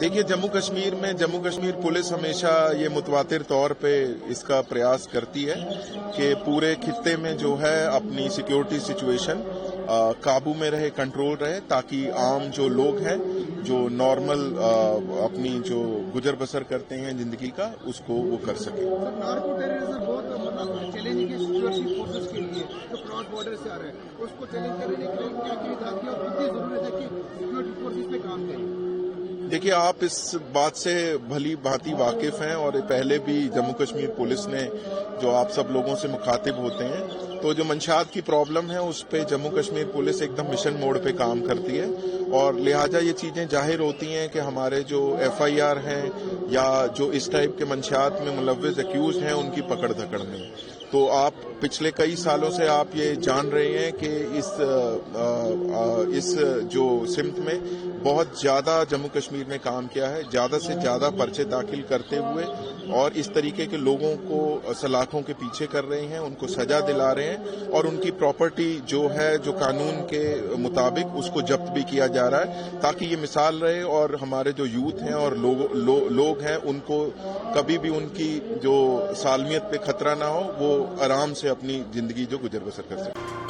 देखिए, जम्मू कश्मीर पुलिस हमेशा ये मुतवातिर तौर पे इसका प्रयास करती है कि पूरे खित्ते में जो है अपनी सिक्योरिटी सिचुएशन काबू में रहे, कंट्रोल रहे, ताकि आम जो लोग हैं जो नॉर्मल अपनी जो गुजर बसर करते हैं जिंदगी का, उसको वो कर सके। नार्को टेररिज्म बहुत चैलेंजिंग है सिक्योरिटी फोर्सेस के लिए जो क्रॉस बॉर्डर से आ रहे हैं, उसको चैलेंज करने के लिए क्या की और कितनी जरूरत है कि सिक्योरिटी फोर्सेस पे काम करें। देखिए, आप इस बात से भली भांति वाकिफ हैं और पहले भी जम्मू कश्मीर पुलिस ने जो आप सब लोगों से मुखातिब होते हैं, तो जो मंशात की प्रॉब्लम है उस पे जम्मू कश्मीर पुलिस एकदम मिशन मोड पे काम करती है और लिहाजा ये चीजें जाहिर होती हैं कि हमारे जो FIR हैं या जो इस टाइप के मंशात में मुलव्विस एक्यूज हैं उनकी पकड़ धकड़ में। तो आप पिछले कई सालों से आप ये जान रहे हैं कि इस जो सिमत में बहुत ज्यादा जम्मू कश्मीर ने काम किया है, ज्यादा से ज्यादा पर्चे दाखिल करते हुए और इस तरीके के लोगों को सलाखों के पीछे कर रहे हैं, उनको सजा दिला रहे हैं और उनकी प्रॉपर्टी जो है जो कानून के मुताबिक उसको जब्त भी किया जा रहा है, ताकि ये मिसाल रहे और हमारे जो यूथ हैं और लोग हैं उनको कभी भी उनकी जो सालमियत पे खतरा ना हो, वो आराम से अपनी जिंदगी जो गुजर बसर कर सकें।